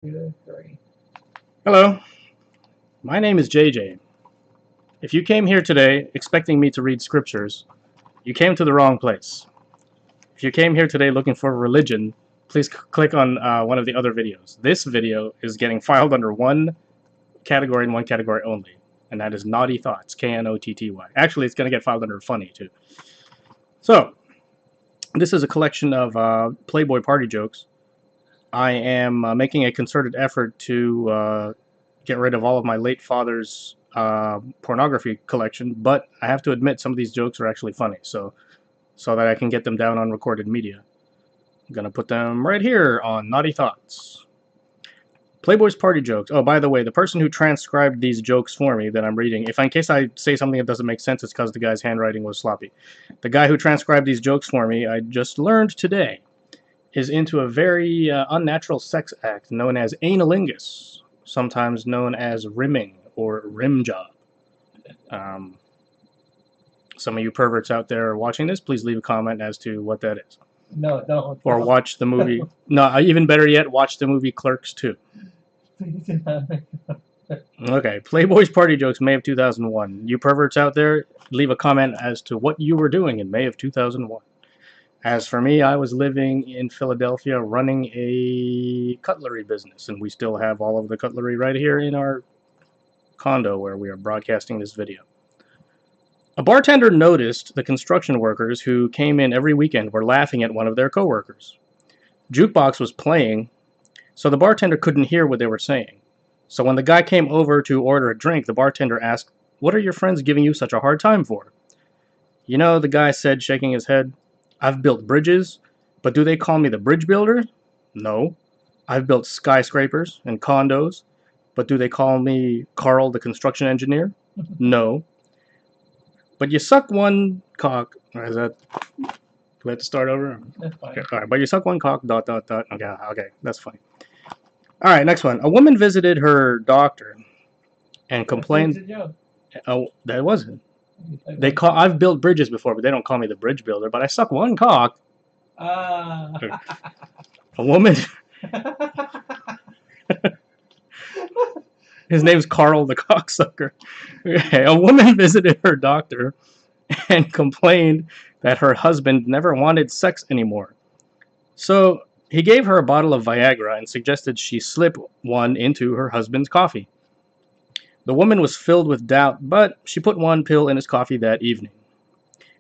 2, 3. Hello, my name is JJ. If you came here today expecting me to read scriptures, you came to the wrong place. If you came here today looking for religion, please click on one of the other videos. This video is getting filed under one category and one category only, and that is Naughty Thoughts, Knotty. Actually, it's going to get filed under funny, too. So, this is a collection of Playboy party jokes. I am making a concerted effort to get rid of all of my late father's pornography collection, but I have to admit some of these jokes are actually funny, so that I can get them down on recorded media. I'm gonna put them right here on Naughty Thoughts. Playboy's party jokes. Oh, by the way, the person who transcribed these jokes for me that I'm reading, if in case I say something that doesn't make sense, it's because the guy's handwriting was sloppy. The guy who transcribed these jokes for me, I just learned today, is into a very unnatural sex act known as analingus, sometimes known as rimming or rim job. Some of you perverts out there watching this, please leave a comment as to what that is. No, don't. Or watch the movie. No, even better yet, watch the movie Clerks 2. Please do not make Okay, Playboy's party jokes, May of 2001. You perverts out there, leave a comment as to what you were doing in May of 2001. As for me, I was living in Philadelphia running a cutlery business, and we still have all of the cutlery right here in our condo where we are broadcasting this video. A bartender noticed the construction workers who came in every weekend were laughing at one of their coworkers. Jukebox was playing, so the bartender couldn't hear what they were saying. So when the guy came over to order a drink, the bartender asked, "What are your friends giving you such a hard time for?" "You know," the guy said, shaking his head, "I've built bridges, but do they call me the bridge builder? No. I've built skyscrapers and condos, but do they call me Carl the construction engineer? No. But you suck one cock." Or is that... Do we have to start over? That's fine. Okay, all right. But you suck one cock, ... Okay, that's funny. All right, next one. A woman visited her doctor and complained... Oh, that wasn't. They call... I've built bridges before, but they don't call me the bridge builder. But I suck one cock. A woman... His name's Carl the cocksucker. Okay. A woman visited her doctor and complained that her husband never wanted sex anymore. So he gave her a bottle of Viagra and suggested she slip one into her husband's coffee. The woman was filled with doubt, but she put one pill in his coffee that evening.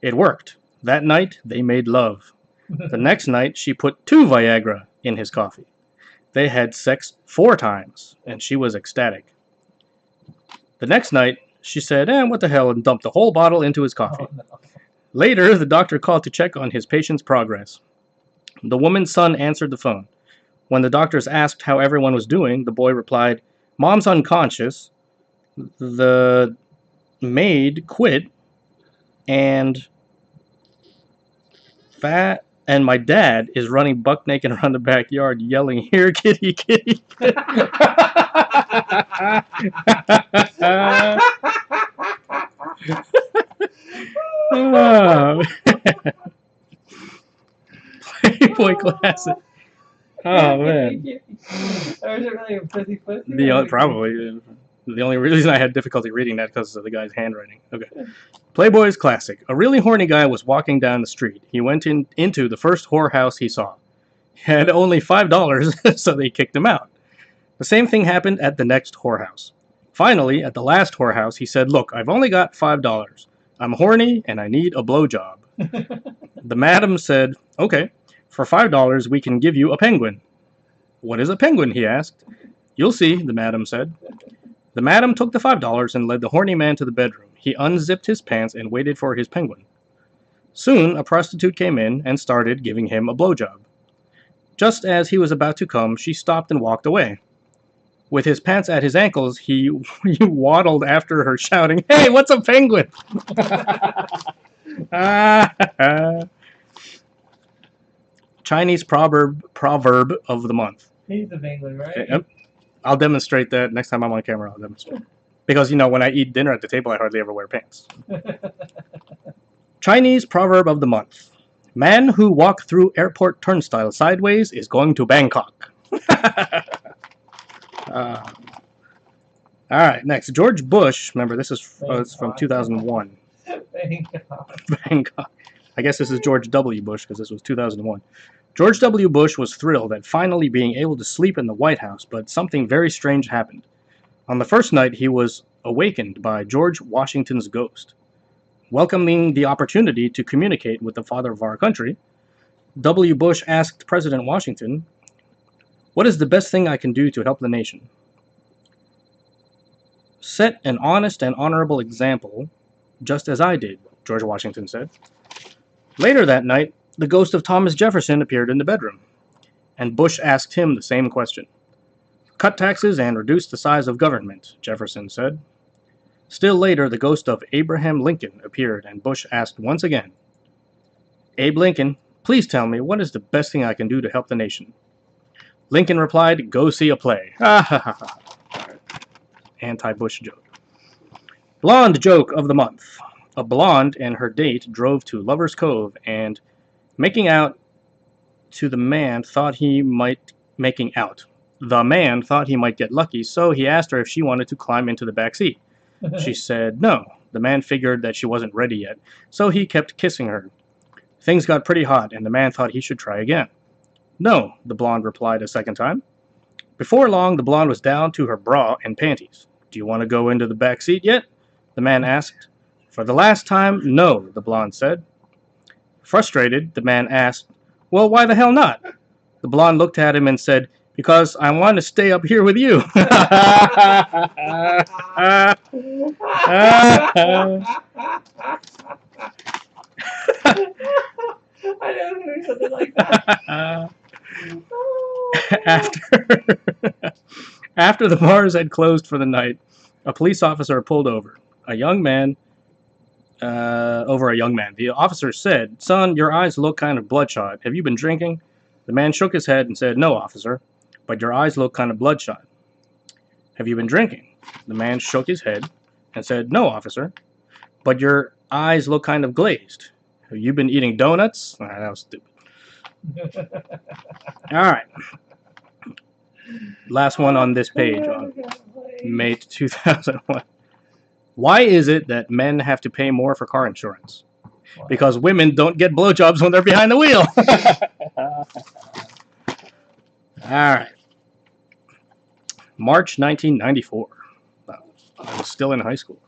It worked. That night, they made love. The next night, she put 2 Viagra in his coffee. They had sex 4 times, and she was ecstatic. The next night, she said, what the hell, and dumped the whole bottle into his coffee. Oh, no. Later, the doctor called to check on his patient's progress. The woman's son answered the phone. When the doctors asked how everyone was doing, the boy replied, "Mom's unconscious, the maid quit, and my dad is running buck naked around the backyard yelling, 'Here, kitty, kitty.'" Oh. Playboy classic. Oh man. Was it really a pussy pussy? Probably. The only reason I had difficulty reading that because of the guy's handwriting. Okay. Playboy's classic. A really horny guy was walking down the street. He went into the first whorehouse he saw. He had only $5, so they kicked him out. The same thing happened at the next whorehouse. Finally, at the last whorehouse, he said, "Look, I've only got $5. I'm horny and I need a blowjob." The madam said, "Okay, for $5 we can give you a penguin." "What is a penguin?" he asked. "You'll see," the madam said. The madam took the $5 and led the horny man to the bedroom. He unzipped his pants and waited for his penguin. Soon, a prostitute came in and started giving him a blowjob. Just as he was about to come, she stopped and walked away. With his pants at his ankles, he waddled after her, shouting, "Hey, what's a penguin?" Chinese proverb of the month. He's the penguin, right? Yep. I'll demonstrate that next time I'm on camera. I'll demonstrate. Because, when I eat dinner at the table, I hardly ever wear pants. Chinese proverb of the month. Man who walked through airport turnstile sideways is going to Bangkok. All right, next. George Bush, remember, this is Thank it's from God. 2001. Thank God. Thank God. I guess this is George W. Bush because this was 2001. George W. Bush was thrilled at finally being able to sleep in the White House, but something very strange happened. On the first night, he was awakened by George Washington's ghost. Welcoming the opportunity to communicate with the father of our country, W. Bush asked President Washington, "What is the best thing I can do to help the nation?" "Set an honest and honorable example, just as I did," George Washington said. Later that night, the ghost of Thomas Jefferson appeared in the bedroom, and Bush asked him the same question. "Cut taxes and reduce the size of government," Jefferson said. Still later, the ghost of Abraham Lincoln appeared, and Bush asked once again, "Abe Lincoln, please tell me, what is the best thing I can do to help the nation?" Lincoln replied, "Go see a play." Ha ha ha ha. Anti-Bush joke. Blonde joke of the month. A blonde and her date drove to Lover's Cove, and making out to the man thought he might making out. The man thought he might get lucky, so he asked her if she wanted to climb into the back seat. She said no. The man figured that she wasn't ready yet, so he kept kissing her. Things got pretty hot, and the man thought he should try again. "No," the blonde replied a second time. Before long, the blonde was down to her bra and panties. "Do you want to go into the back seat yet?" the man asked. "For the last time, no," the blonde said. Frustrated, the man asked, "Well, why the hell not?" The blonde looked at him and said, "Because I want to stay up here with you." I never heard something like that. After the bars had closed for the night, a police officer pulled over a young man. The officer said, "Son, your eyes look kind of bloodshot. Have you been drinking?" The man shook his head and said, "No, officer, but your eyes look kind of bloodshot." "Have you been drinking?" The man shook his head and said, "No, officer, but your eyes look kind of glazed. Have you been eating donuts?" That was stupid. All right. Last one on this page on May 2001. Why is it that men have to pay more for car insurance? Because women don't get blowjobs when they're behind the wheel. All right. March 1994. I was still in high school.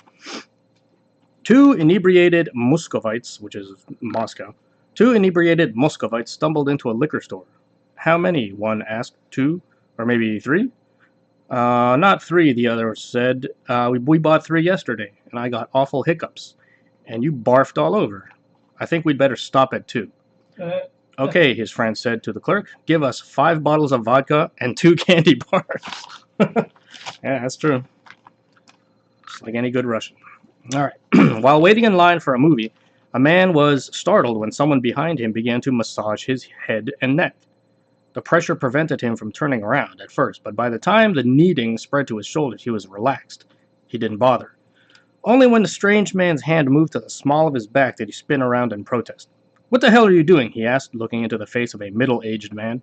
Two inebriated Muscovites, which is Moscow, stumbled into a liquor store. "How many?" one asked. "Two, or maybe three?" Not three, the other said. We bought three yesterday, and I got awful hiccups, and you barfed all over. I think we'd better stop at two." "Okay," his friend said to the clerk, "give us 5 bottles of vodka and 2 candy bars." Yeah, that's true. Just like any good Russian. All right. While waiting in line for a movie, a man was startled when someone behind him began to massage his head and neck. The pressure prevented him from turning around at first, but by the time the kneading spread to his shoulders, he was relaxed. He didn't bother. Only when the strange man's hand moved to the small of his back did he spin around and protest. "What the hell are you doing?" he asked, looking into the face of a middle-aged man.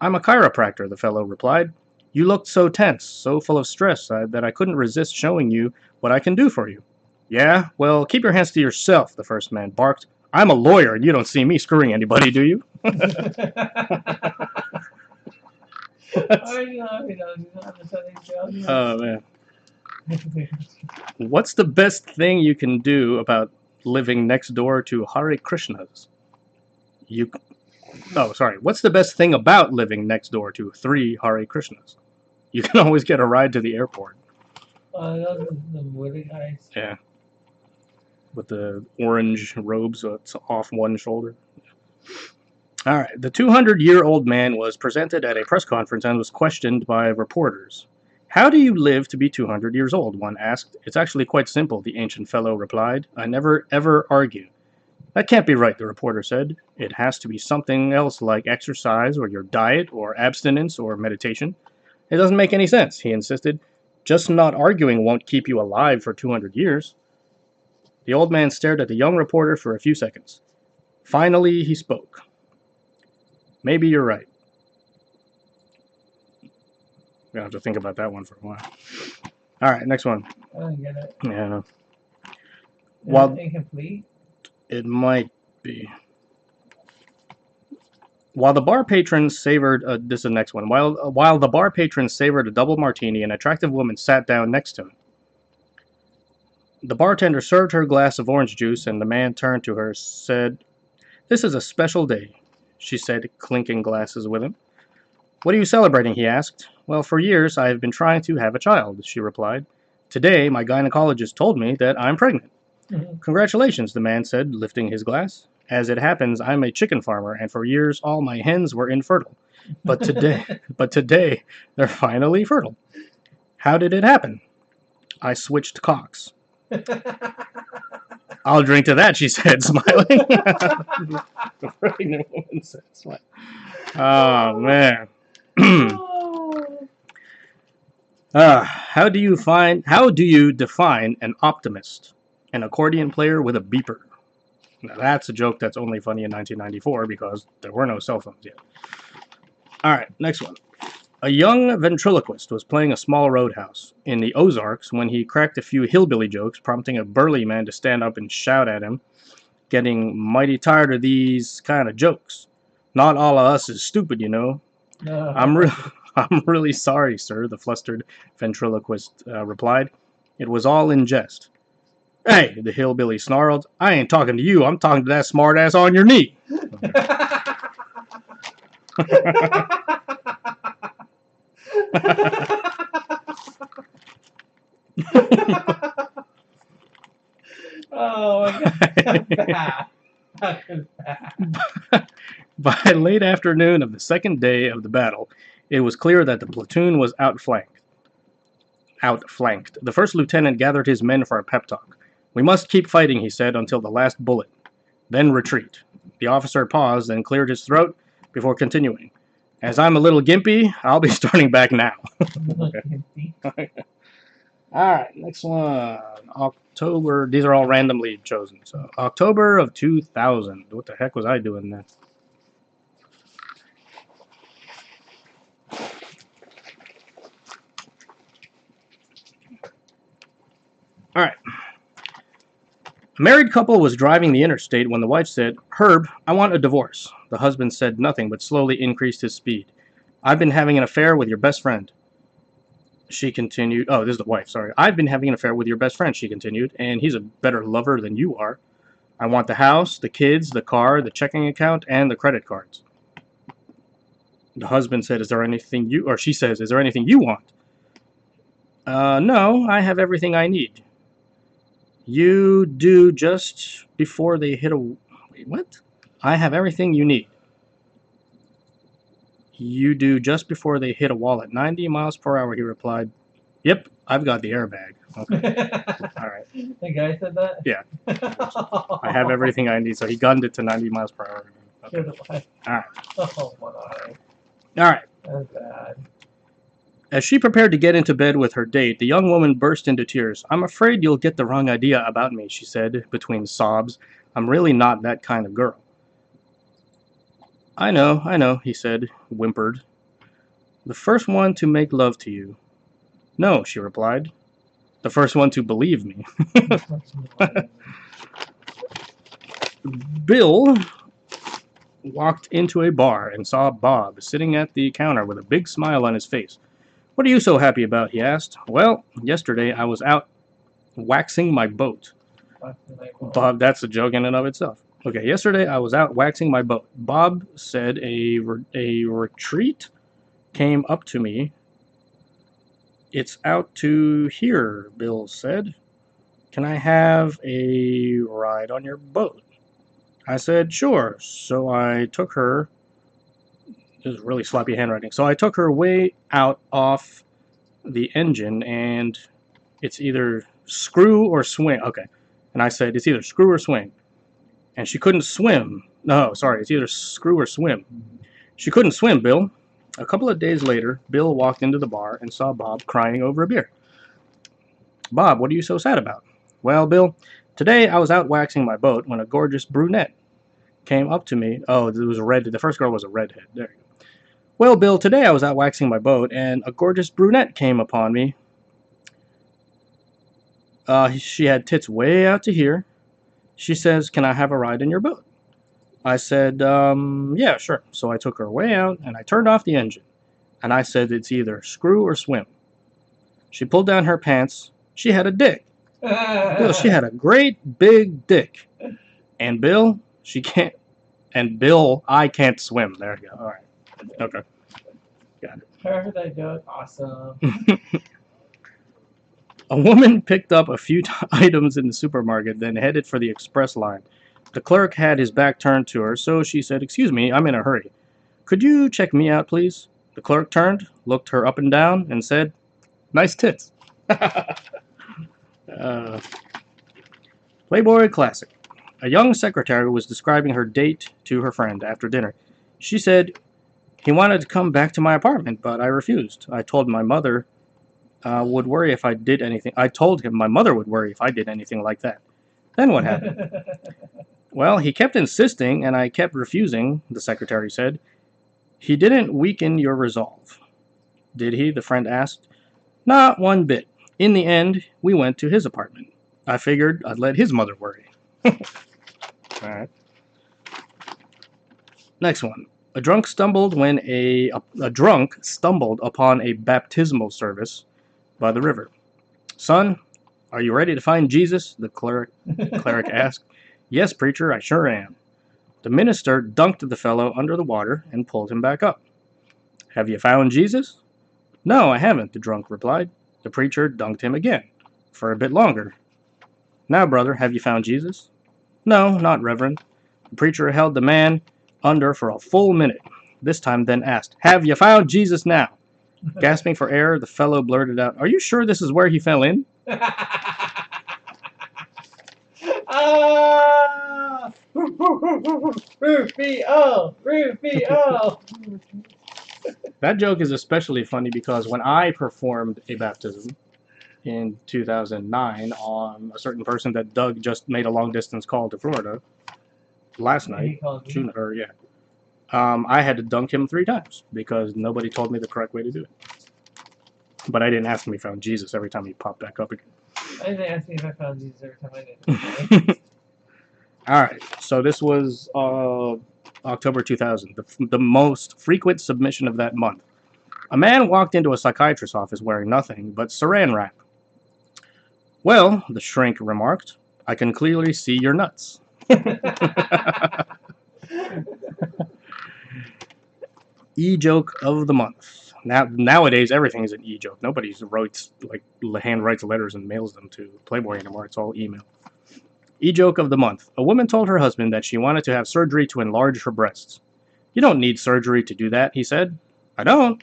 "I'm a chiropractor," the fellow replied. "You looked so tense, so full of stress, that I couldn't resist showing you what I can do for you." "Yeah? Well, keep your hands to yourself," the first man barked. "I'm a lawyer, and you don't see me screwing anybody, do you?" Oh, man. What's the best thing you can do about living next door to Hare Krishnas? What's the best thing about living next door to 3 Hare Krishnas? You can always get a ride to the airport. Those are the really nice. Yeah. With the orange robes, so it's off one shoulder. All right. The 200-year-old man was presented at a press conference and was questioned by reporters. "How do you live to be 200 years old?" one asked. "It's actually quite simple," the ancient fellow replied. "I never, ever argue." "That can't be right," the reporter said. "It has to be something else like exercise or your diet or abstinence or meditation." "It doesn't make any sense," he insisted. "Just not arguing won't keep you alive for 200 years. The old man stared at the young reporter for a few seconds. Finally, he spoke. "Maybe you're right." We have to think about that one for a while. All right, next one. I don't get it. Yeah. Is Well, it incomplete? it might be. While the bar patrons savored, this is the next one. While the bar patrons savored a double martini, an attractive woman sat down next to him. The bartender served her a glass of orange juice, and the man turned to her, said, "This is a special day," she said, clinking glasses with him. "What are you celebrating?" he asked. "Well, for years I have been trying to have a child," she replied. "Today my gynecologist told me that I'm pregnant." "Congratulations," the man said, lifting his glass. "As it happens, I'm a chicken farmer, and for years all my hens were infertile. But today, they're finally fertile." "How did it happen?" "I switched cocks." "I'll drink to that," she said, smiling. The pregnant woman said, smiling. Oh, man. How do you define an optimist? An accordion player with a beeper. Now that's a joke that's only funny in 1994 because there were no cell phones yet. Alright, next one. A young ventriloquist was playing a small roadhouse in the Ozarks when he cracked a few hillbilly jokes, prompting a burly man to stand up and shout at him, "Getting mighty tired of these kind of jokes. Not all of us is stupid, you know." I'm really sorry, sir," the flustered ventriloquist replied. "It was all in jest." "Hey," the hillbilly snarled, "I ain't talking to you. I'm talking to that smartass on your knee." Oh my god. Bad. That is bad. By late afternoon of the second day of the battle, it was clear that the platoon was outflanked. The first lieutenant gathered his men for a pep talk. "We must keep fighting," he said, "until the last bullet. Then retreat." The officer paused and cleared his throat before continuing. "As I'm a little gimpy, I'll be starting back now." Alright, next one. October. These are all randomly chosen. So, October of 2000. What the heck was I doing then? Alright. A married couple was driving the interstate when the wife said, "Herb, I want a divorce." The husband said nothing but slowly increased his speed. "I've been having an affair with your best friend." She continued. Oh, this is the wife, sorry. "I've been having an affair with your best friend," she continued, "and he's a better lover than you are. I want the house, the kids, the car, the checking account, and the credit cards." The husband said, she says, "Is there anything you want?" No, I have everything I need. You do just before they hit a... Wait, what? "I have everything you need. You do just before they hit a wall at 90 miles per hour, he replied. "Yep, I've got the airbag." Okay. All right. The guy said that? Yeah. "I have everything I need." So he gunned it to 90 miles per hour. Okay. All right. Oh my. All right. That's bad. As she prepared to get into bed with her date, the young woman burst into tears. "I'm afraid you'll get the wrong idea about me," she said between sobs. "I'm really not that kind of girl." I know, he said, whimpered. "The first one to make love to you." "No," she replied. "The first one to believe me." Bill walked into a bar and saw Bob sitting at the counter with a big smile on his face. "What are you so happy about?" he asked. "Well, yesterday I was out waxing my boat." Bob, that's a joke in and of itself. Okay, "Yesterday I was out waxing my boat." Bob said a retreat came up to me. "It's out to here," Bill said. "Can I have a ride on your boat?" I said, "Sure." So I took her... This is really sloppy handwriting. "So I took her way out off the engine, and it's either screw or swing." Okay. And I said, "It's either screw or swing." And she couldn't swim. No, sorry, it's either screw or swim. She couldn't swim, Bill. A couple of days later, Bill walked into the bar and saw Bob crying over a beer. "Bob, what are you so sad about?" "Well, Bill, today I was out waxing my boat when a gorgeous brunette came up to me." Oh, it was red. The first girl was a redhead. There you go. Well, Bill, today I was out waxing my boat, and a gorgeous brunette came upon me. She had tits way out to here. She says, "Can I have a ride in your boat?" I said, yeah, sure. So I took her way out, and I turned off the engine. And I said, it's either screw or swim. She pulled down her pants. She had a dick. Bill, she had a great big dick. And Bill, she can't. And Bill, I can't swim. There you go. All right. Okay. Got it. Heard that joke. Awesome. A woman picked up a few items in the supermarket, then headed for the express line. The clerk had his back turned to her, so she said, "Excuse me, I'm in a hurry. Could you check me out, please?" The clerk turned, looked her up and down, and said, "Nice tits." Playboy Classic. A young secretary was describing her date to her friend after dinner. She said, "He wanted to come back to my apartment, but I refused. I told my mother would worry if I did anything. I told him my mother would worry if I did anything like that. Then what happened?" "Well, he kept insisting, and I kept refusing," the secretary said. "He didn't weaken your resolve." "Did he?" the friend asked. "Not one bit. In the end, we went to his apartment. I figured I'd let his mother worry." Alright. Next one. A drunk stumbled upon a baptismal service by the river. "Son, are you ready to find Jesus?" the cleric asked. "Yes, preacher, I sure am." The minister dunked the fellow under the water and pulled him back up. "Have you found Jesus?" "No, I haven't," the drunk replied. The preacher dunked him again, for a bit longer. "Now, brother, have you found Jesus?" "No, not reverend." The preacher held the man under for a full minute. This time then asked, "Have you found Jesus now?" Gasping for air, the fellow blurted out, "Are you sure this is where he fell in?" Rufio! Rufio! That joke is especially funny because when I performed a baptism in 2009 on a certain person that Doug just made a long distance call to Florida last night, I had to dunk him 3 times because nobody told me the correct way to do it. But I didn't ask him if he found Jesus every time he popped back up again. I didn't ask me if I found Jesus every time I did. Alright, so this was October 2000, the most frequent submission of that month. A man walked into a psychiatrist's office wearing nothing but saran wrap. "Well," the shrink remarked, "I can clearly see your nuts." E-joke of the month. Nowadays, everything is an e-joke. Nobody hand writes letters and mails them to Playboy anymore. It's all email. E-joke of the month. A woman told her husband that she wanted to have surgery to enlarge her breasts. "You don't need surgery to do that," he said. "I don't."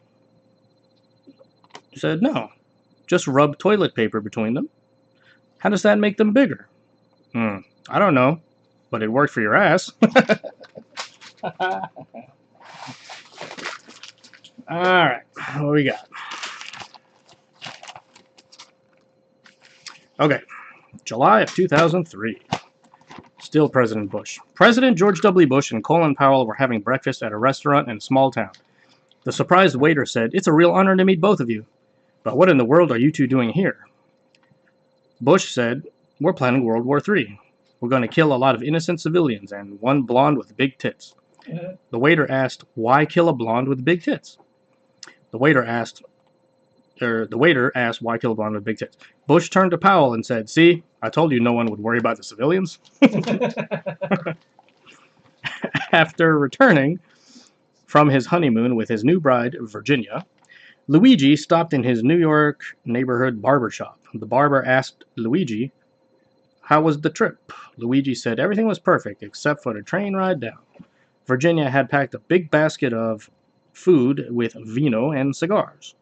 He said, "No. Just rub toilet paper between them." "How does that make them bigger?" "I don't know, but it worked for your ass." Alright, what we got? Okay, July of 2003. Still President Bush. President George W. Bush and Colin Powell were having breakfast at a restaurant in a small town. The surprised waiter said, "It's a real honor to meet both of you. But what in the world are you two doing here?" Bush said, "We're planning World War III. We're going to kill a lot of innocent civilians and one blonde with big tits." The waiter asked, "Why kill a blonde with big tits?" The waiter asked, "Why kill a blonde with big tits?" Bush turned to Powell and said, "See, I told you no one would worry about the civilians." After returning from his honeymoon with his new bride, Virginia, Luigi stopped in his New York neighborhood barber shop. The barber asked Luigi, "How was the trip?" Luigi said everything was perfect except for the train ride down. Virginia had packed a big basket of food with vino and cigars.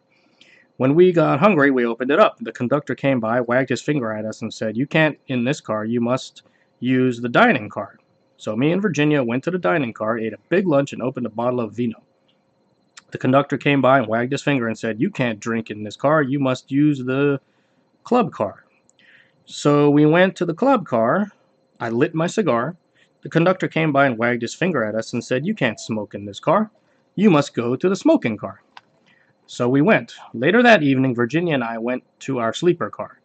When we got hungry, we opened it up. The conductor came by, wagged his finger at us, and said, "You can't in this car, you must use the dining car." So me and Virginia went to the dining car, ate a big lunch, and opened a bottle of vino. The conductor came by and wagged his finger and said, "You can't drink in this car, you must use the club car." So we went to the club car. I lit my cigar. The conductor came by and wagged his finger at us and said, "You can't smoke in this car, You must go to the smoking car. So we went. Later that evening, Virginia and I went to our sleeper car.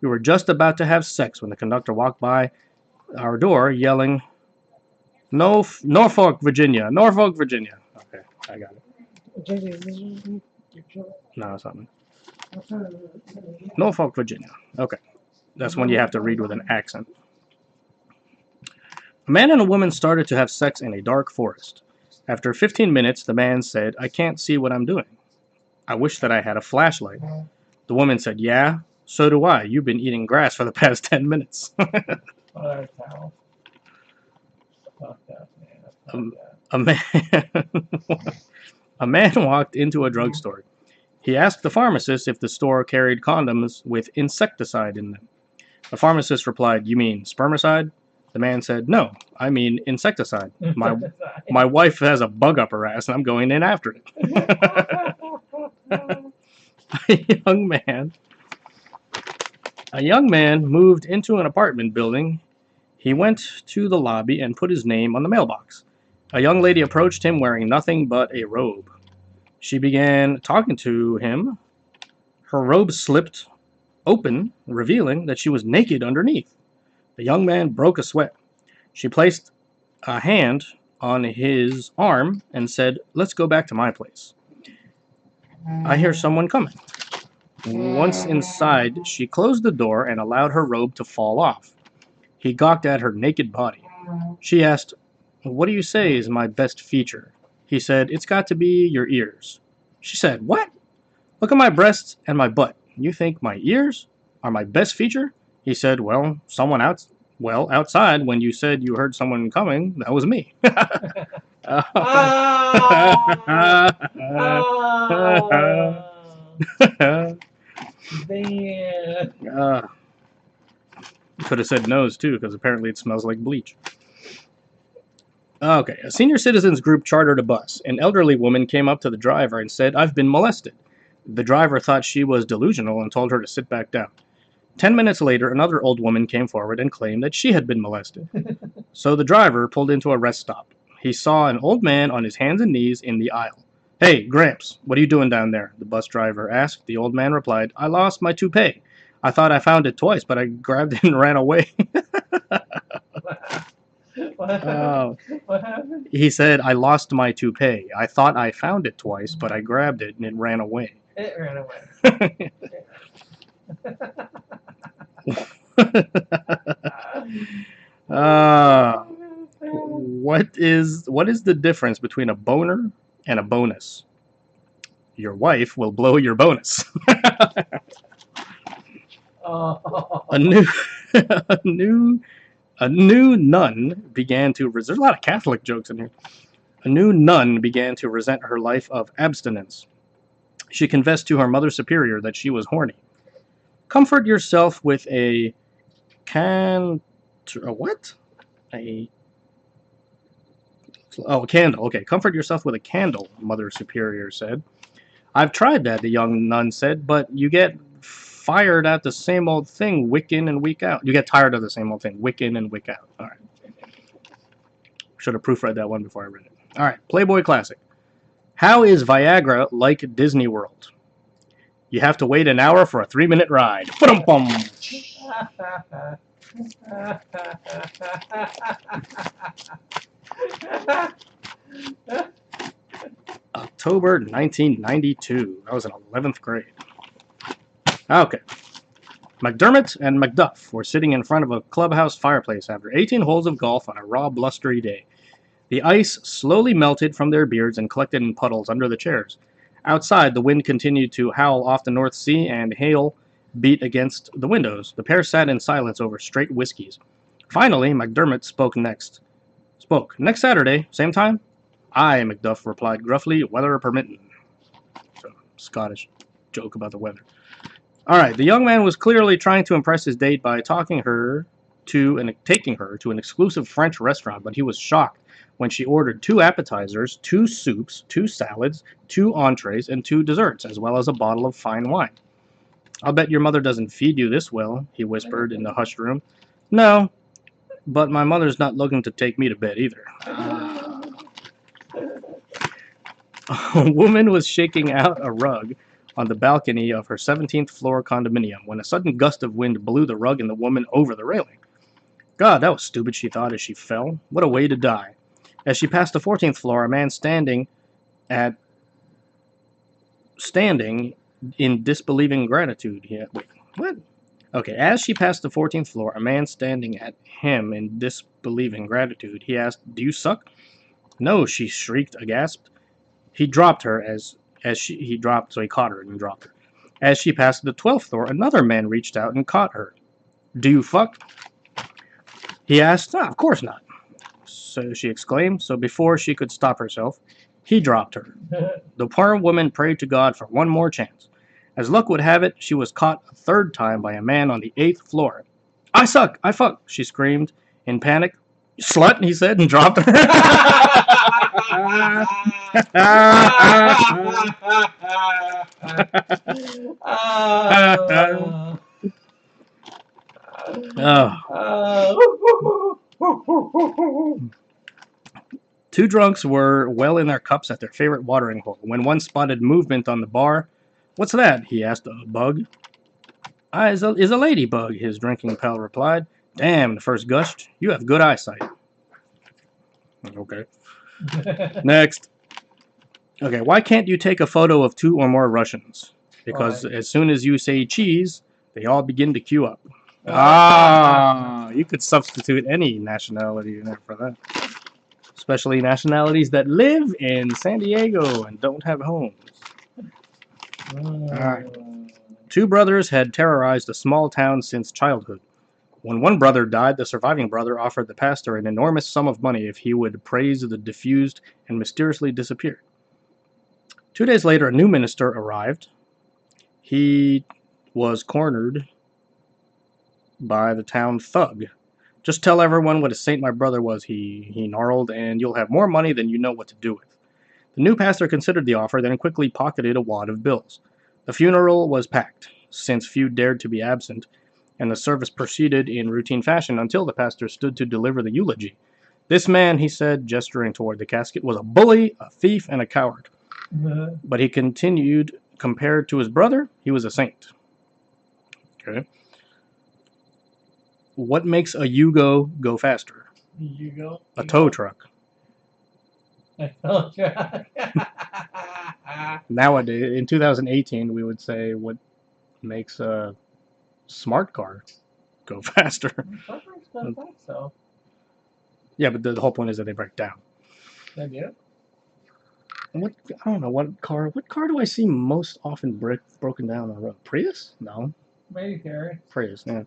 We were just about to have sex when the conductor walked by our door yelling, Norfolk, Virginia, Norfolk, Virginia. Okay, I got it. No, it's not me. Norfolk, Virginia. Okay, that's when you have to read with an accent. A man and a woman started to have sex in a dark forest. After 15 minutes, the man said, I can't see what I'm doing. I wish that I had a flashlight. The woman said, yeah, so do I. You've been eating grass for the past 10 minutes. A man, a man walked into a drugstore. He asked the pharmacist if the store carried condoms with insecticide in them. The pharmacist replied, you mean spermicide? The man said, no, I mean insecticide. My wife has a bug up her ass and I'm going in after it. A young man moved into an apartment building. He went to the lobby and put his name on the mailbox. A young lady approached him wearing nothing but a robe. She began talking to him. Her robe slipped open, revealing that she was naked underneath. The young man broke a sweat. She placed a hand on his arm and said, let's go back to my place. I hear someone coming. Once inside, she closed the door and allowed her robe to fall off. He gawked at her naked body. She asked, what do you say is my best feature? He said, it's got to be your ears. She said, what? Look at my breasts and my butt. You think my ears are my best feature? He said, well, outside, when you said you heard someone coming, that was me. Could have said nose, too, because apparently it smells like bleach. Okay, a senior citizens group chartered a bus. An elderly woman came up to the driver and said, I've been molested. The driver thought she was delusional and told her to sit back down. 10 minutes later, another old woman came forward and claimed that she had been molested. So the driver pulled into a rest stop. He saw an old man on his hands and knees in the aisle. Hey, Gramps, what are you doing down there? The bus driver asked. The old man replied, I lost my toupee. I thought I found it twice, but I grabbed it and ran away. What happened? He said, I lost my toupee. I thought I found it twice, but I grabbed it and it ran away. It ran away. What is the difference between a boner and a bonus? Your wife will blow your bonus. A new nun began to. There's a lot of Catholic jokes in here. A new nun began to resent her life of abstinence. She confessed to her mother superior that she was horny. Comfort yourself with a candle. Okay. Comfort yourself with a candle, Mother Superior said. I've tried that, the young nun said, but you get fired at the same old thing, week in and week out. You get tired of the same old thing, week in and week out. All right. Should have proofread that one before I read it. All right, Playboy Classic. How is Viagra like Disney World? You have to wait an hour for a 3-minute ride. Ba-dum-bum. October 1992. I was in 11th grade. Okay. McDermott and Macduff were sitting in front of a clubhouse fireplace after 18 holes of golf on a raw, blustery day. The ice slowly melted from their beards and collected in puddles under the chairs. Outside, the wind continued to howl off the North Sea and hail beat against the windows. The pair sat in silence over straight whiskeys. Finally, McDermott spoke. Next Saturday, same time? Aye, Macduff replied gruffly, weather permitting. So, Scottish joke about the weather. All right, the young man was clearly trying to impress his date by taking her to an exclusive French restaurant, but he was shocked when she ordered 2 appetizers, 2 soups, 2 salads, 2 entrees, and 2 desserts, as well as a bottle of fine wine. I'll bet your mother doesn't feed you this well, he whispered in the hushed room. No, but my mother's not looking to take me to bed either. A woman was shaking out a rug on the balcony of her 17th floor condominium when a sudden gust of wind blew the rug and the woman over the railing. God, that was stupid, she thought as she fell. What a way to die. As she passed the 14th floor, a man standing in disbelieving gratitude. Yeah, wait, what? Okay, as she passed the 14th floor, a man standing at him in disbelieving gratitude, he asked, "Do you suck?" "No," she shrieked, aghast. He dropped her he dropped, so he caught her and dropped her. As she passed the 12th floor, another man reached out and caught her. "Do you fuck?" He asked. "Of course not," so she exclaimed. So before she could stop herself, he dropped her. The poor woman prayed to God for one more chance. As luck would have it, she was caught a third time by a man on the 8th floor. "I suck! I fuck!" she screamed in panic. "Slut," he said, and dropped her. Two drunks were well in their cups at their favorite watering hole when one spotted movement on the bar. "What's that?" he asked a bug. Is a ladybug," his drinking pal replied. "Damn," the first gushed. "You have good eyesight." Okay. Next. Okay, why can't you take a photo of two or more Russians? Because as soon as you say cheese, they all begin to queue up. You could substitute any nationality in there for that. Especially nationalities that live in San Diego and don't have homes. Alright. Two brothers had terrorized a small town since childhood. When one brother died, the surviving brother offered the pastor an enormous sum of money if he would praise the diffused and mysteriously disappeared. 2 days later, a new minister arrived. He was cornered by the town thug. "Just tell everyone what a saint my brother was," he gnarled, "and you'll have more money than you know what to do with." The new pastor considered the offer, then quickly pocketed a wad of bills. The funeral was packed, since few dared to be absent, and the service proceeded in routine fashion until the pastor stood to deliver the eulogy. "This man," he said, gesturing toward the casket, "was a bully, a thief, and a coward." But he continued, "Compared to his brother, he was a saint." Okay. What makes a Yugo go faster? Yugo? A tow truck. A tow truck. Nowadays, in 2018, we would say what makes a smart car go faster. So. Yeah, but the whole point is that they break down. They do? I don't know what car do I see most often broken down on the road? Prius? No. Maybe Gary. Prius, yeah.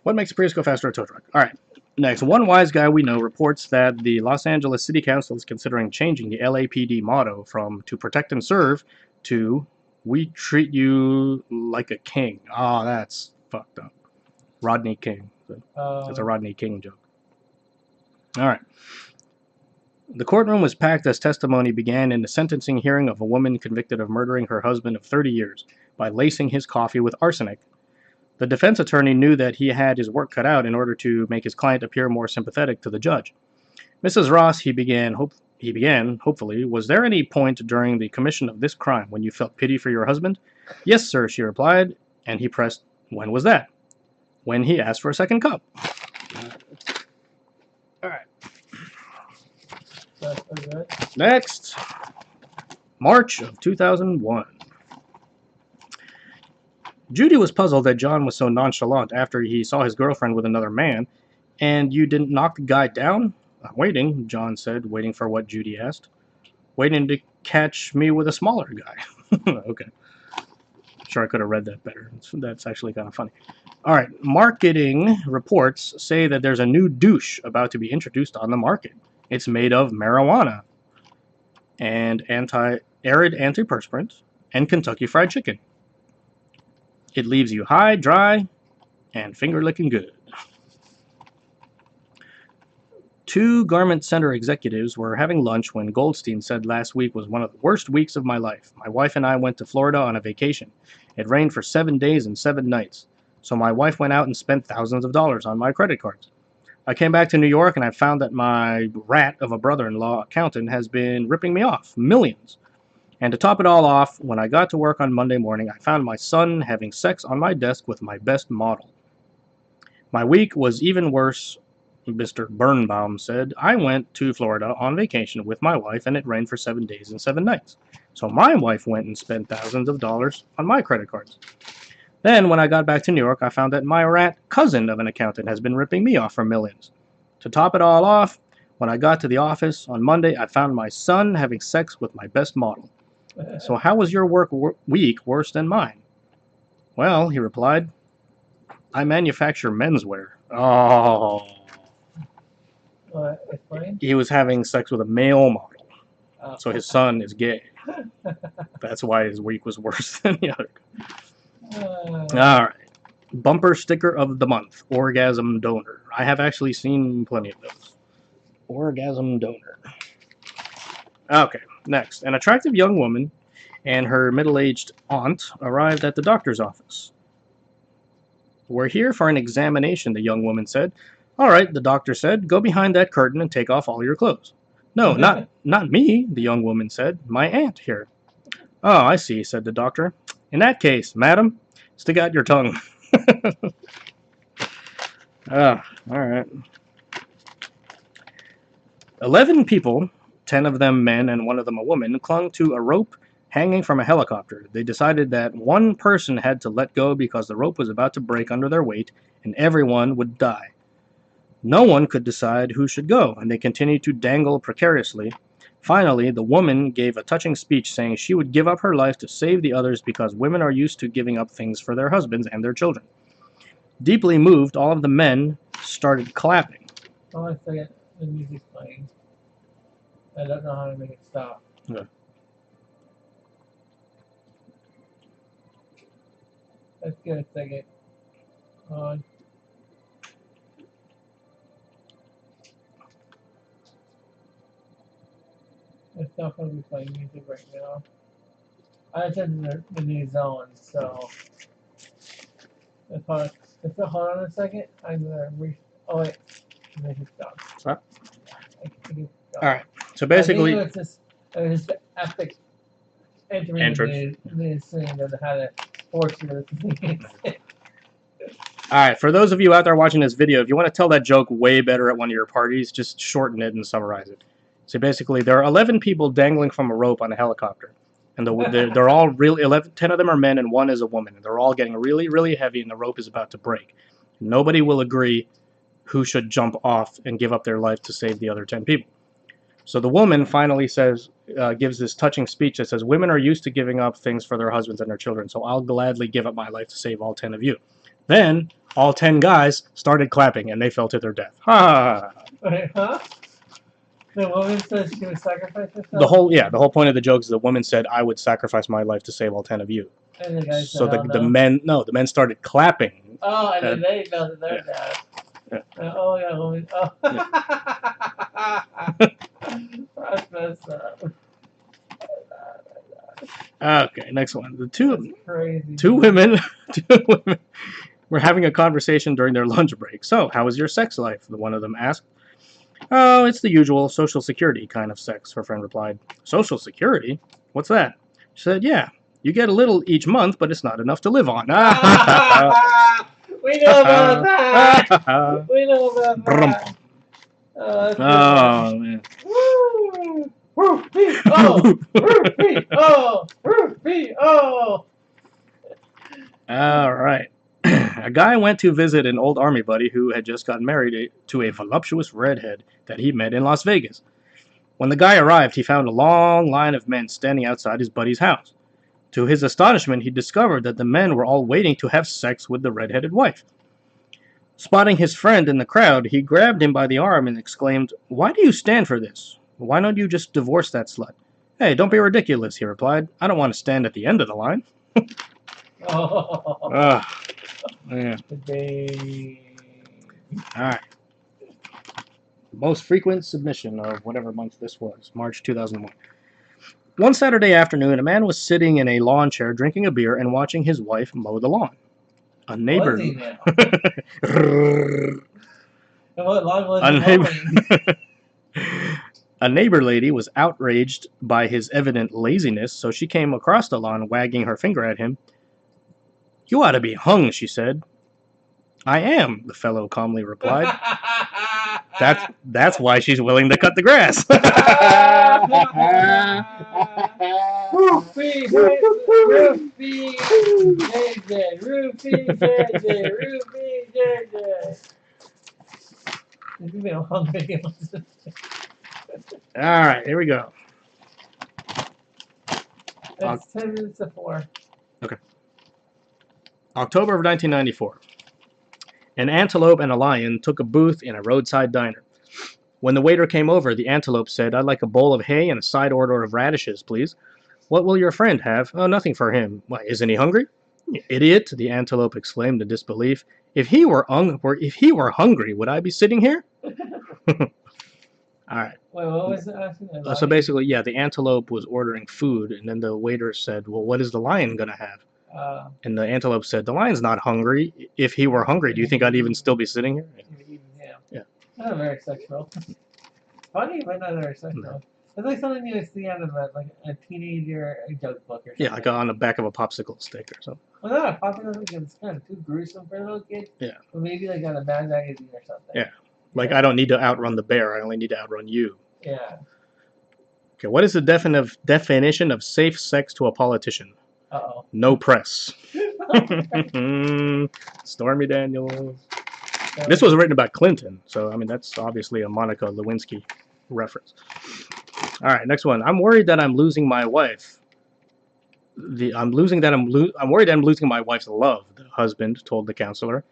What makes a Prius go faster? A tow truck. All right. Next, one wise guy we know reports that the Los Angeles City Council is considering changing the LAPD motto from "to protect and serve" to "we treat you like a king." Oh, that's fucked up. Rodney King. That's a Rodney King joke. All right. The courtroom was packed as testimony began in the sentencing hearing of a woman convicted of murdering her husband of 30 years by lacing his coffee with arsenic. The defense attorney knew that he had his work cut out in order to make his client appear more sympathetic to the judge. "Mrs. Ross," he began, hopefully, "was there any point during the commission of this crime when you felt pity for your husband?" "Yes, sir," she replied, and he pressed, "When was that?" "When he asked for a second cup." All right. Next, March of 2001. Judy was puzzled that John was so nonchalant after he saw his girlfriend with another man. "And you didn't knock the guy down?" "I'm waiting," John said, waiting for what Judy asked. "Waiting to catch me with a smaller guy." Okay. Sure, I could have read that better. That's actually kind of funny. All right. Marketing reports say that there's a new douche about to be introduced on the market. It's made of marijuana and arid antiperspirant and Kentucky Fried Chicken. It leaves you high, dry, and finger-licking good. Two garment center executives were having lunch when Goldstein said last week was one of the worst weeks of my life. My wife and I went to Florida on a vacation. It rained for 7 days and 7 nights. So my wife went out and spent thousands of dollars on my credit cards. I came back to New York and I found that my rat of a brother-in-law accountant has been ripping me off. Millions. And to top it all off, when I got to work on Monday morning, I found my son having sex on my desk with my best model. My week was even worse, Mr. Birnbaum said. I went to Florida on vacation with my wife, and it rained for 7 days and 7 nights. So my wife went and spent thousands of dollars on my credit cards. Then, when I got back to New York, I found that my rat cousin of an accountant has been ripping me off for millions. To top it all off, when I got to the office on Monday, I found my son having sex with my best model. So how was your week worse than mine? Well, he replied, I manufacture menswear. Oh. Explain? He was having sex with a male model. Oh. So his son is gay. That's why his week was worse than the other. All right. Bumper sticker of the month. Orgasm donor. I have actually seen plenty of those. Orgasm donor. Okay, next. An attractive young woman and her middle-aged aunt arrived at the doctor's office. We're here for an examination, the young woman said. All right, the doctor said, go behind that curtain and take off all your clothes. No, not me, the young woman said. My aunt here. Oh, I see, said the doctor. In that case, madam, stick out your tongue. All right. 11 people, 10 of them men and 1 of them a woman, clung to a rope hanging from a helicopter. They decided that one person had to let go because the rope was about to break under their weight and everyone would die. No one could decide who should go, and they continued to dangle precariously. Finally, the woman gave a touching speech saying she would give up her life to save the others because women are used to giving up things for their husbands and their children. Deeply moved, all of the men started clapping. Oh, I forget the music's playing. I don't know how to make it stop. Yeah. Let's give it a second. On. It's not going to be playing music right now. I entered the new zone, so hold on a second. I'm gonna oh wait, make it stop. Stop. Stop. All right. So basically, it's just epic entering the scene that had to force you to see it. All right. For those of you out there watching this video, if you want to tell that joke way better at one of your parties, just shorten it and summarize it. So basically, there are 11 people dangling from a rope on a helicopter. And they're all really 10 of them are men and 1 is a woman. And they're all getting really, really heavy and the rope is about to break. Nobody will agree who should jump off and give up their life to save the other 10 people. So the woman finally says, gives this touching speech that says, women are used to giving up things for their husbands and their children, so I'll gladly give up my life to save all 10 of you. Then all 10 guys started clapping and they fell to their death. Ha! Wait, huh? The woman says she would sacrifice herself? The whole point of the joke is the woman said, I would sacrifice my life to save all 10 of you. And the guys So said, the men started clapping. Oh, and then they fell to their death. Yeah. Oh, yeah, woman. Oh. Yeah. That's messed up. Okay, next one. The two women were having a conversation during their lunch break. So, how was your sex life? One of them asked. Oh, it's the usual Social Security kind of sex, her friend replied. Social Security? What's that? She said, yeah, you get a little each month, but it's not enough to live on. We know about that. We know about that. Oh, man. Woo! Woo! Oh! All right. A guy went to visit an old army buddy who had just gotten married to a voluptuous redhead that he met in Las Vegas. When the guy arrived, he found a long line of men standing outside his buddy's house. To his astonishment, he discovered that the men were all waiting to have sex with the redheaded wife. Spotting his friend in the crowd, he grabbed him by the arm and exclaimed, "Why do you stand for this? Why don't you just divorce that slut?" "Hey, don't be ridiculous," he replied. "I don't want to stand at the end of the line." Oh. Yeah. Alright. Most frequent submission of whatever month this was, March 2001. One Saturday afternoon, a man was sitting in a lawn chair drinking a beer and watching his wife mow the lawn. A neighbor. Was he now? And what lawn was he mowing? A neighbor lady was outraged by his evident laziness, so she came across the lawn wagging her finger at him. "You ought to be hung," she said. "I am," the fellow calmly replied. That's why she's willing to cut the grass. Roofie, Roofie, JJ, Roofie, JJ, Roofie, JJ. If you been hungry, All right, here we go. it's 10 minutes to 4. Okay. October of 1994. An antelope and a lion took a booth in a roadside diner. When the waiter came over, the antelope said, "I'd like a bowl of hay and a side order of radishes, please." "What will your friend have?" "Oh, nothing for him." "Why, isn't he hungry?" "You idiot," the antelope exclaimed in disbelief. If he were hungry, would I be sitting here?" All right. Wait, what was it asking? So basically, yeah, the antelope was ordering food, and then the waiter said, "Well, what is the lion going to have?" And the antelope said, "The lion's not hungry. If he were hungry, do you think I'd even still be sitting here?" Yeah. Not very sexual. Funny, but not very sexual. No. It's like something you see out of a teenager joke book or something. Yeah, like on the back of a popsicle stick or something. Well, not a popsicle stick. It's kind of too gruesome for a little kid. Yeah. But maybe like on a bad magazine or something. Yeah. Like, I don't need to outrun the bear. I only need to outrun you. Yeah. Okay, what is the definition of safe sex to a politician? Uh-oh. No press. Stormy Daniels. This was written about Clinton, so I mean that's obviously a Monica Lewinsky reference. All right, next one. I'm worried that I'm losing my wife. I'm worried that I'm losing my wife's love, the husband told the counselor.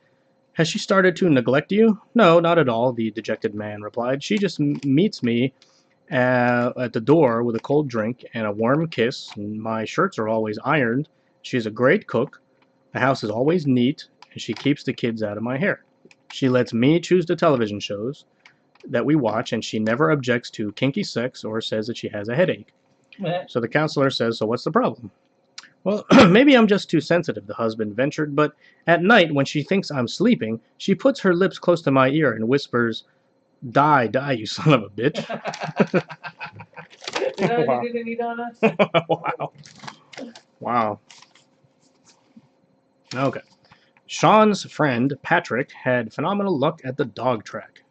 Has she started to neglect you? No, not at all, the dejected man replied. She just meets me at the door with a cold drink and a warm kiss. My shirts are always ironed. She's a great cook. The house is always neat, and she keeps the kids out of my hair. She lets me choose the television shows that we watch, and she never objects to kinky sex or says that she has a headache. So the counselor says, "So what's the problem?" "Well, maybe I'm just too sensitive," the husband ventured, "but at night when she thinks I'm sleeping, she puts her lips close to my ear and whispers, 'Die, die, you son of a bitch.'" You know what you did to me, Donna? Wow. Wow. Okay. Sean's friend, Patrick, had phenomenal luck at the dog track.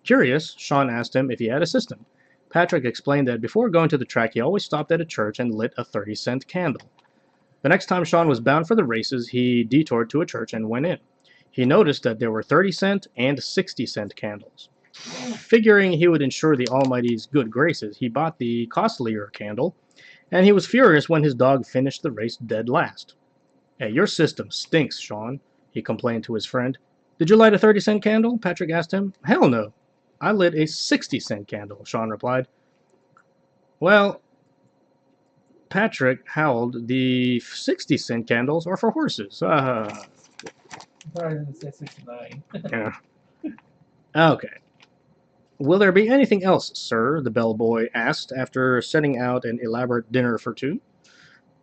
Curious, Sean asked him if he had a system. Patrick explained that before going to the track, he always stopped at a church and lit a 30-cent candle. The next time Sean was bound for the races, he detoured to a church and went in. He noticed that there were 30-cent and 60-cent candles. Figuring he would ensure the Almighty's good graces, he bought the costlier candle, and he was furious when his dog finished the race dead last. "Hey, your system stinks, Sean," he complained to his friend. "Did you light a 30-cent candle?" Patrick asked him. "Hell no. I lit a 60-cent candle," Sean replied. "Well," Patrick howled, "the 60-cent candles are for horses." Sorry, I didn't say 69. Yeah. Okay. "Will there be anything else, sir?" the bellboy asked after setting out an elaborate dinner for two.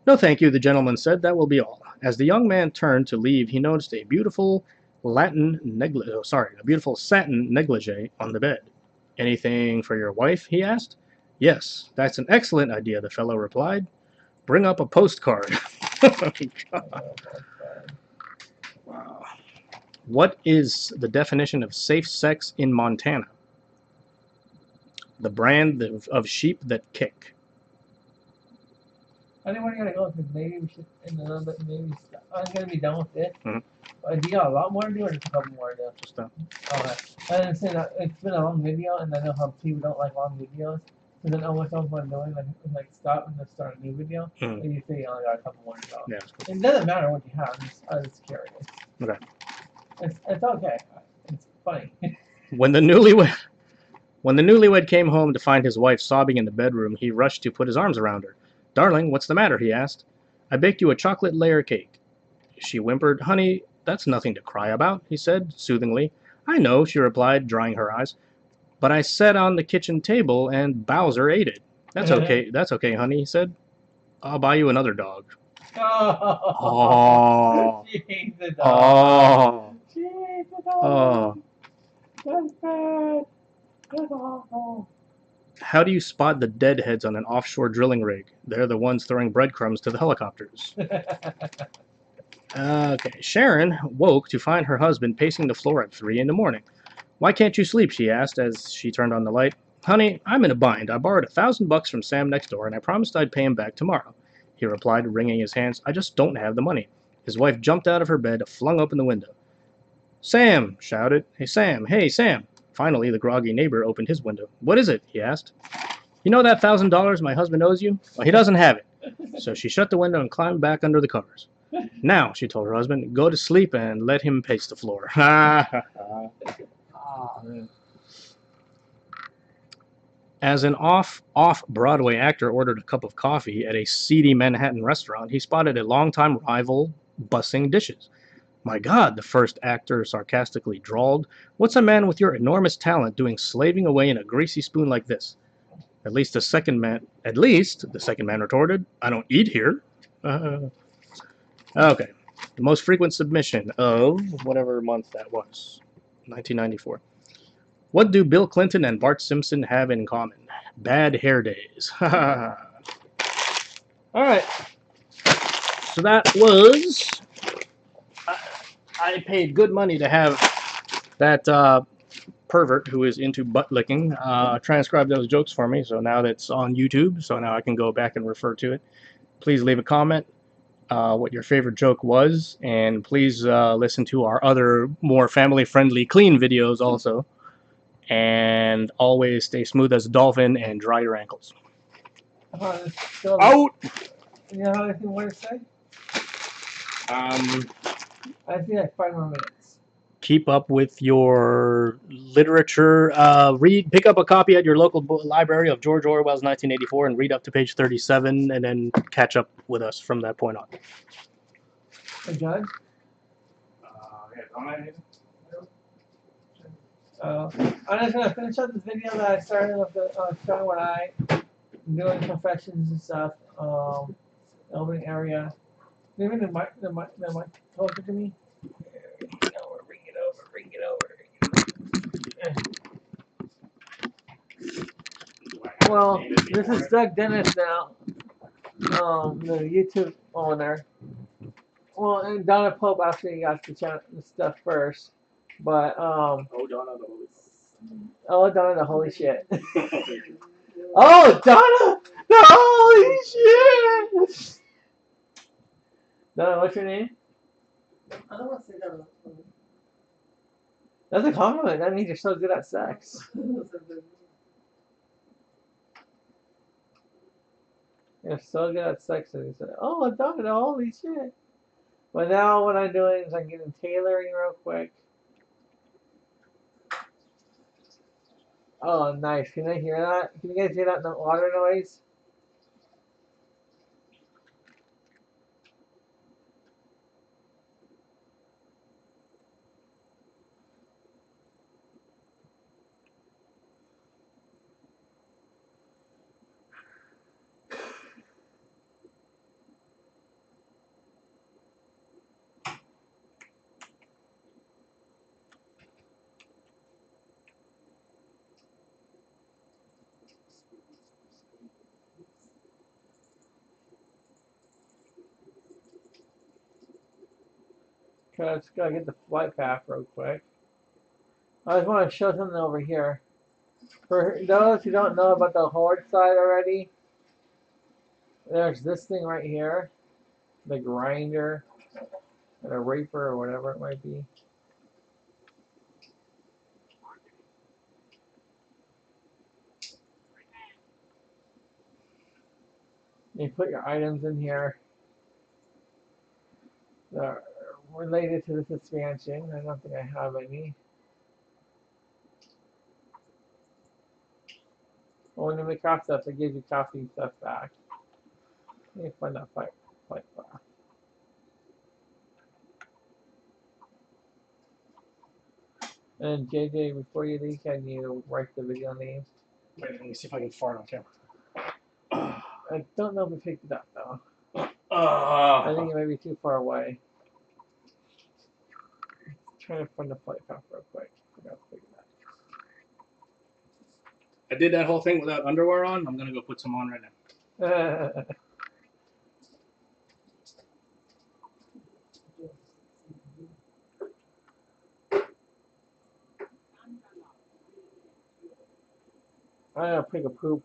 "No, thank you," the gentleman said. "That will be all." As the young man turned to leave, he noticed a beautiful satin negligee on the bed. "Anything for your wife?" he asked. "Yes, that's an excellent idea," the fellow replied. "Bring up a postcard." Wow. What is the definition of safe sex in Montana? The brand of sheep that kick. I think we're gonna go because maybe we should end a little bit. Maybe I'm gonna be done with this. Mm-hmm. Do you got a lot more to do or just a couple more to do? Just that. Okay. I understand that it's been a long video, and I know how people don't like long videos. So then almost what I'm doing, like stop and then start a new video. Mm-hmm. And you say you only got a couple more to go. Yeah. It doesn't matter what you have. I'm just curious. Okay. It's okay. It's funny. When the newlywed came home to find his wife sobbing in the bedroom, he rushed to put his arms around her. "Darling, what's the matter?" he asked. "I baked you a chocolate layer cake." She whimpered. "Honey, that's nothing to cry about," he said soothingly. "I know," she replied, drying her eyes. "But I set on the kitchen table and Bowser ate it." "That's okay. That's okay, honey," he said. "I'll buy you another dog." Oh. She hates the dog. Oh. She hates the dog. Oh. That's bad. That's awful. How do you spot the deadheads on an offshore drilling rig? They're the ones throwing breadcrumbs to the helicopters. Okay, Sharon woke to find her husband pacing the floor at 3 in the morning. Why can't you sleep? She asked as she turned on the light. Honey, I'm in a bind. I borrowed $1,000 from Sam next door and I promised I'd pay him back tomorrow. He replied, wringing his hands. I just don't have the money. His wife jumped out of her bed, flung open the window. Sam! Shouted. Hey, Sam! Hey, Sam! Finally, the groggy neighbor opened his window. What is it? He asked. You know that $1,000 my husband owes you? Well, he doesn't have it. So she shut the window and climbed back under the covers. Now, she told her husband, go to sleep and let him pace the floor. As an off-Broadway actor ordered a cup of coffee at a seedy Manhattan restaurant, he spotted a longtime rival bussing dishes. My God, the first actor sarcastically drawled. What's a man with your enormous talent doing slaving away in a greasy spoon like this? At least the second man retorted. I don't eat here. Okay. The most frequent submission of whatever month that was. 1994. What do Bill Clinton and Bart Simpson have in common? Bad hair days. Alright. So that was... I paid good money to have that pervert who is into butt licking transcribe those jokes for me. So now that's on YouTube. So now I can go back and refer to it. Please leave a comment what your favorite joke was. And please listen to our other more family-friendly clean videos also. And always stay smooth as a dolphin and dry your ankles. Out! You know anything more to say? I think like 5 more minutes. Keep up with your literature. Pick up a copy at your local library of George Orwell's 1984 and read up to page 37 and then catch up with us from that point on. Hey, John? I'm just going to finish up this video that I started with the show when I doing confessions and stuff. Opening area. Maybe the mic closer to me. Bring it over. Well, this is Doug Dennis now. The YouTube owner. Well, and Donna Pope actually got the stuff first. But, Oh, Donna the Holy. Oh, Donna the holy shit. Oh, Donna the holy shit! Donna, what's your name? I don't want to say that. That's a compliment. That means you're so good at sex. You're so good at sex. And you say, oh, Donna, holy shit. But now what I'm doing is I'm getting tailoring real quick. Oh, nice. Can I hear that? Can you guys hear that water noise? Okay, let's go get the flight path real quick. I just want to show something over here. For those who don't know about the Horde side already, there's this thing right here. The grinder. And a raper or whatever it might be. You put your items in here that are related to this expansion. I don't think I have any. Well, when you make craft stuff, it gives you crafting stuff back. Let me find that fight path. And JJ, before you leave, can you write the video name? Wait, let me see if I can fart on camera. I don't know if we picked it up though. I think it may be too far away. Trying to find the flight path real quick. I forgot to figure that. I did that whole thing without underwear on. I'm gonna go put some on right now. I'm gonna take a poop.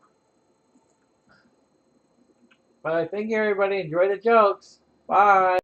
But thank you, everybody. Enjoy the jokes. Bye.